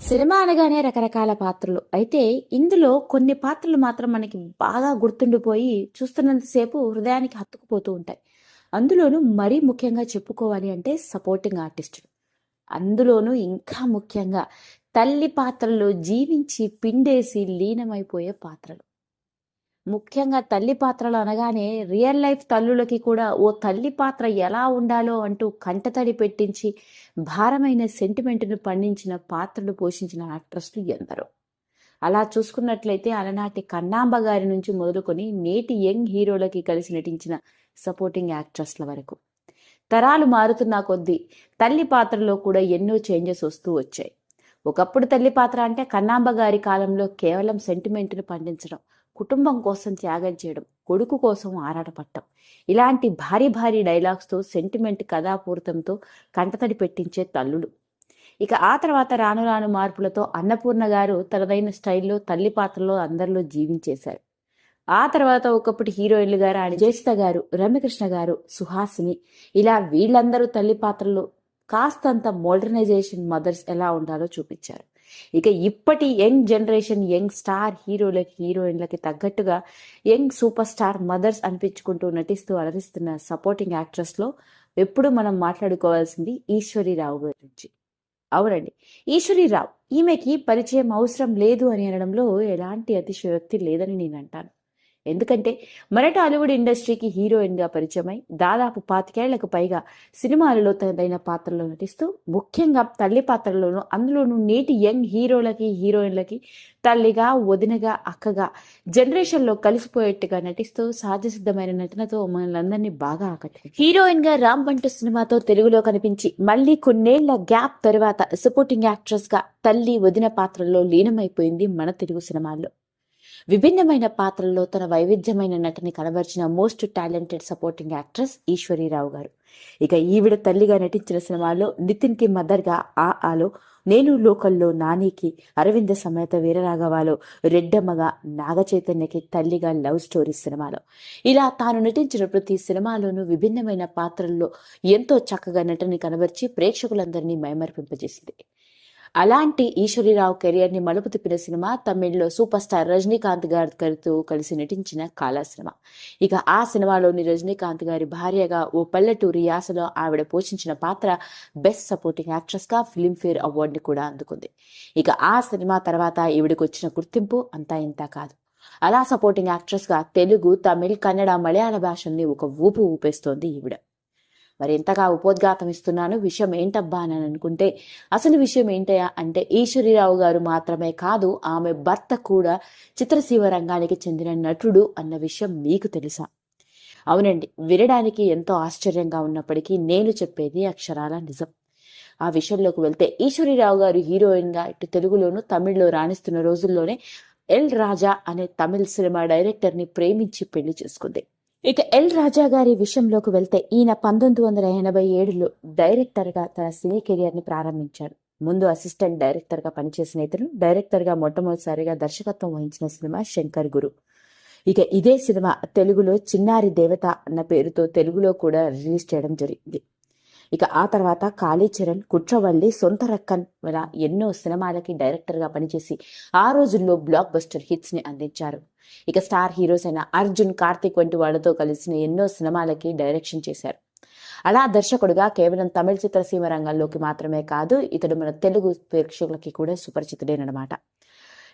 Cinema అనగానే రకరకాల పాత్రలు. అయితే ఇందులో కొన్ని పాత్రలు మాత్రం మనకి బాగా గుర్తుండిపోయి చూస్తున్నంతసేపు హృదయానికి హత్తుకుపోతూ ఉంటాయి. అందులోనూ మరీ ముఖ్యంగా చెప్పుకోవాలి అంటే సపోర్టింగ్ ఆర్టిస్టులు. అందులోనూ ఇంకా ముఖ్యంగా తల్లి పాత్రలో జీవించి పిండేసి లీనమైపోయే పాత్రలు. ముఖ్యంగా తల్లి పాత్రలు అనగానే రియల్ లైఫ్ తల్లులకి కూడా ఓ తల్లి పాత్ర ఎలా ఉండాలో అంటూ కంటతడి పెట్టించి భారమైన సెంటిమెంట్ను పండించిన పాత్రలు పోషించిన యాక్ట్రెస్లు ఎందరో. అలా చూసుకున్నట్లయితే అలనాటి కన్నాంబ గారి నుంచి మొదలుకొని నేటి యంగ్ హీరోలకి కలిసి నటించిన సపోర్టింగ్ యాక్ట్రెస్ల వరకు తరాలు మారుతున్న కొద్దీ తల్లి పాత్రలో కూడా ఎన్నో చేంజెస్ వస్తూ వచ్చాయి. ఒకప్పుడు తల్లి పాత్ర అంటే కన్నాంబ గారి కాలంలో కేవలం సెంటిమెంట్ను పండించడం, కుటుంబం కోసం త్యాగం చేయడం, కొడుకు కోసం ఆరాటపడటం, ఇలాంటి భారీ భారీ డైలాగ్స్తో సెంటిమెంట్ కథాపూరితంతో కంటతడి పెట్టించే తల్లులు. ఇక ఆ తర్వాత రాను రాను మార్పులతో అన్నపూర్ణ గారు తనదైన స్టైల్లో తల్లి పాత్రలో అందరిలో జీవించేశారు. ఆ తర్వాత ఒకప్పటి హీరోయిన్లు గారు జయసుధ గారు, రమ్యకృష్ణ గారు, సుహాసిని, ఇలా వీళ్ళందరూ తల్లి పాత్రలు కాస్తంత మోడర్నైజేషన్ మదర్స్ ఎలా ఉండాలో చూపించారు. ఇక ఇప్పటి యంగ్ జనరేషన్ యంగ్ స్టార్ హీరోలకి హీరోయిన్లకి తగ్గట్టుగా యంగ్ సూపర్ స్టార్ మదర్స్ అనిపించుకుంటూ నటిస్తూ అలరిస్తున్న సపోర్టింగ్ యాక్ట్రెస్లో ఎప్పుడు మనం మాట్లాడుకోవాల్సింది ఈశ్వరీరావు గురించి. అవునండి, ఈశ్వరీరావు. ఈమెకి పరిచయం అవసరం లేదు అని అనడంలో ఎలాంటి అతిశయోక్తి లేదని నేను అంటాను. ఎందుకంటే మన టాలీవుడ్ ఇండస్ట్రీకి హీరోయిన్గా పరిచయమై దాదాపు 25 ఏళ్లకు పైగా సినిమాలలో తనదైన పాత్రలో నటిస్తూ ముఖ్యంగా తల్లి పాత్రలోనూ అందులోనూ నేటి యంగ్ హీరోలకి హీరోయిన్లకి తల్లిగా, వదినగా, అక్కగా జనరేషన్లో కలిసిపోయేట్టుగా నటిస్తూ సహజసిద్ధమైన నటనతో మనల్ని బాగా ఆకట్టుకుంది. హీరోయిన్ గా రామ్ బంటు సినిమాతో తెలుగులో కనిపించి మళ్ళీ కొన్నేళ్ల గ్యాప్ తర్వాత సపోర్టింగ్ యాక్ట్రెస్ గా తల్లి, వదిన పాత్రల్లో లీనమైపోయింది మన తెలుగు సినిమాల్లో. విభిన్నమైన పాత్రల్లో తన వైవిధ్యమైన నటని కనబరిచిన most talented supporting actress Eswari Rao గారు. ఇక ఈవిడ తల్లిగా నటించిన సినిమాల్లో నితిన్ కి మదర్గా ఆలో, నేను లోకల్లో నానికి, అరవింద సమేత వీరరాఘవాలో రెడ్డమ్మగా, నాగ చైతన్యకి తల్లిగా లవ్ స్టోరీ సినిమాలో, ఇలా తాను నటించిన ప్రతి సినిమాలోనూ విభిన్నమైన పాత్రల్లో ఎంతో చక్కగా నటని కనబర్చి ప్రేక్షకులందరినీ మైమర్పింపజేసింది. అలాంటి ఈశ్వరీరావు కెరియర్ని మలుపు తిప్పిన సినిమా తమిళ్లో సూపర్ స్టార్ రజనీకాంత్ గారితో కలిసి నటించిన కాలా సినిమా. ఇక ఆ సినిమాలోని రజనీకాంత్ గారి భార్యగా ఓ పల్లెటూరి యాసలో ఆవిడ పోషించిన పాత్ర బెస్ట్ సపోర్టింగ్ యాక్ట్రెస్ గా ఫిల్మ్ఫేర్ అవార్డుని కూడా అందుకుంది. ఇక ఆ సినిమా తర్వాత ఈవిడకు వచ్చిన గుర్తింపు అంతా ఇంతా కాదు. అలా సపోర్టింగ్ యాక్ట్రెస్ గా తెలుగు, తమిళ్, కన్నడ, మలయాళ భాషల్ని ఒక ఊపు ఊపేస్తోంది ఈవిడ. మరి ఎంతగా ఉపోద్ఘాతం ఇస్తున్నాను, విషయం ఏంటబ్బా అని అనుకుంటే అసలు విషయం ఏంటయా అంటే ఈశ్వరీరావు గారు మాత్రమే కాదు, ఆమె భర్త కూడా చిత్రసీమ రంగానికి చెందిన నటుడు అన్న విషయం మీకు తెలుసా? అవునండి, వినడానికి ఎంతో ఆశ్చర్యంగా ఉన్నప్పటికీ నేను చెప్పేది అక్షరాల నిజం. ఆ విషయంలోకి వెళ్తే ఈశ్వరీరావు గారు హీరోయిన్ గా ఇటు తెలుగులోను తమిళ్లో రాణిస్తున్న రోజుల్లోనే ఎల్ రాజా అనే తమిళ సినిమా డైరెక్టర్ ని ప్రేమించి పెళ్లి చేసుకుంది. ఇక ఎల్ రాజా గారి విషయంలోకి వెళ్తే ఈయన 1987లో డైరెక్టర్ గా తన సినీ కెరియర్ ని ప్రారంభించాడు. ముందు అసిస్టెంట్ డైరెక్టర్ గా పనిచేసిన ఇతను డైరెక్టర్ గా మొట్టమొదటిసారిగా దర్శకత్వం వహించిన సినిమా శంకర్ గురు. ఇక ఇదే సినిమా తెలుగులో చిన్నారి దేవత అన్న పేరుతో తెలుగులో కూడా రిలీజ్ చేయడం జరిగింది. ఇక ఆ తర్వాత కాళీచరణ్, కుట్రవల్లి, సొంత రక్కన్ ఇలా ఎన్నో సినిమాలకి డైరెక్టర్ గా పనిచేసి ఆ రోజుల్లో బ్లాక్ బస్టర్ హిట్స్ ని అందించారు. ఇక స్టార్ హీరోస్ అయిన అర్జున్, కార్తిక్ వంటి వాళ్ళతో కలిసిన ఎన్నో సినిమాలకి డైరెక్షన్ చేశారు. అలా దర్శకుడుగా కేవలం తమిళ చిత్రసీమ రంగంలోకి మాత్రమే కాదు, ఇతడు మన తెలుగు ప్రేక్షకులకి కూడా సుపరిచితుడేనమాట.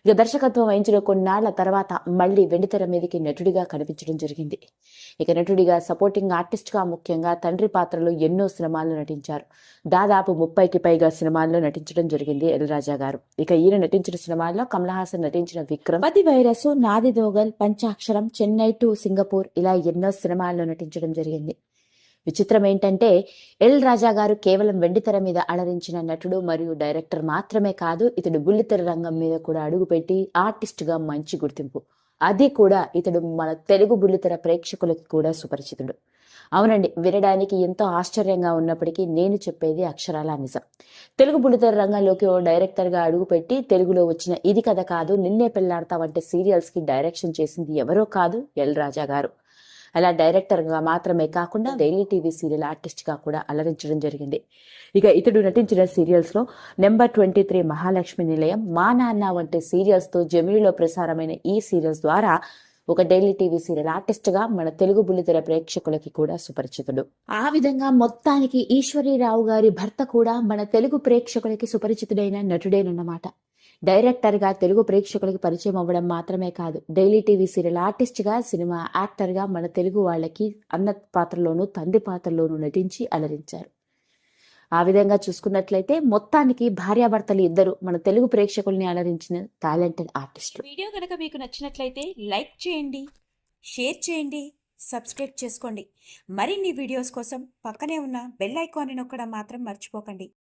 ఇక దర్శకత్వం వహించిన కొన్నాళ్ల తర్వాత మళ్ళీ వెండితెర మీదకి నటుడిగా కనిపించడం జరిగింది. ఇక నటుడిగా, సపోర్టింగ్ ఆర్టిస్ట్ గా ముఖ్యంగా తండ్రి పాత్రలో ఎన్నో సినిమాల్లో నటించారు. దాదాపు 30కి పైగా సినిమాల్లో నటించడం జరిగింది ఎల్ రాజా గారు. ఇక ఈయన నటించిన సినిమాల్లో కమల్ హాసన్ నటించిన విక్రమ్, పది వైరసు, నాది దోగల్, పంచాక్షరం, చెన్నై టు సింగపూర్ ఇలా ఎన్నో సినిమాల్లో నటించడం జరిగింది. విచిత్రం ఏంటంటే ఎల్ రాజా గారు కేవలం వెండితెర మీద అలరించిన నటుడు మరియు డైరెక్టర్ మాత్రమే కాదు, ఇతడు బుల్లితెర రంగం మీద కూడా అడుగుపెట్టి ఆర్టిస్ట్ గా మంచి గుర్తింపు. అది కూడా ఇతడు మన తెలుగు బుల్లితెర ప్రేక్షకులకి కూడా సుపరిచితుడు. అవునండి, వినడానికి ఎంతో ఆశ్చర్యంగా ఉన్నప్పటికీ నేను చెప్పేది అక్షరాల నిజం. తెలుగు బుల్లితెర రంగంలోకి ఓ డైరెక్టర్ గా అడుగుపెట్టి తెలుగులో వచ్చిన ఇది కథ కాదు, నిన్నే పెళ్లాడతా వంటి సీరియల్స్ కి డైరెక్షన్ చేసింది ఎవరో కాదు, ఎల్ రాజా గారు. అలా డైరెక్టర్గా మాత్రమే కాకుండా డైలీ టీవీ సీరియల్ ఆర్టిస్ట్గా కూడా అలరించడం జరిగింది. ఇక ఇతడు నటించిన సీరియల్స్లో నెంబర్ 23 మహాలక్ష్మి నిలయం, మా నాన్న వంటి సీరియల్స్తో జెమినీలో ప్రసారమైన ఈ సీరియల్స్ ద్వారా ఒక డైలీ టీవీ సీరియల్ ఆర్టిస్ట్గా మన తెలుగు బుల్లితెర ప్రేక్షకులకి కూడా సుపరిచితుడు. ఆ విధంగా మొత్తానికి ఈశ్వరీరావు గారి భర్త కూడా మన తెలుగు ప్రేక్షకులకి సుపరిచితుడైన నటుడేనన్నమాట. డైరెక్టర్గా తెలుగు ప్రేక్షకులకి పరిచయం అవ్వడం మాత్రమే కాదు, డైలీ టీవీ సీరియల్ ఆర్టిస్ట్గా, సినిమా యాక్టర్గా మన తెలుగు వాళ్ళకి అన్న పాత్రలోనూ తండ్రి పాత్రలోనూ నటించి అలరించారు. ఆ విధంగా చూసుకున్నట్లయితే మొత్తానికి భార్యాభర్తలు ఇద్దరు మన తెలుగు ప్రేక్షకుల్ని అలరించిన టాలెంటెడ్ ఆర్టిస్టులు. వీడియో కనుక మీకు నచ్చినట్లయితే లైక్ చేయండి, షేర్ చేయండి, సబ్స్క్రైబ్ చేసుకోండి. మరిన్ని వీడియోస్ కోసం పక్కనే ఉన్న బెల్ ఐకాన్ని నొక్కడం మాత్రం మర్చిపోకండి.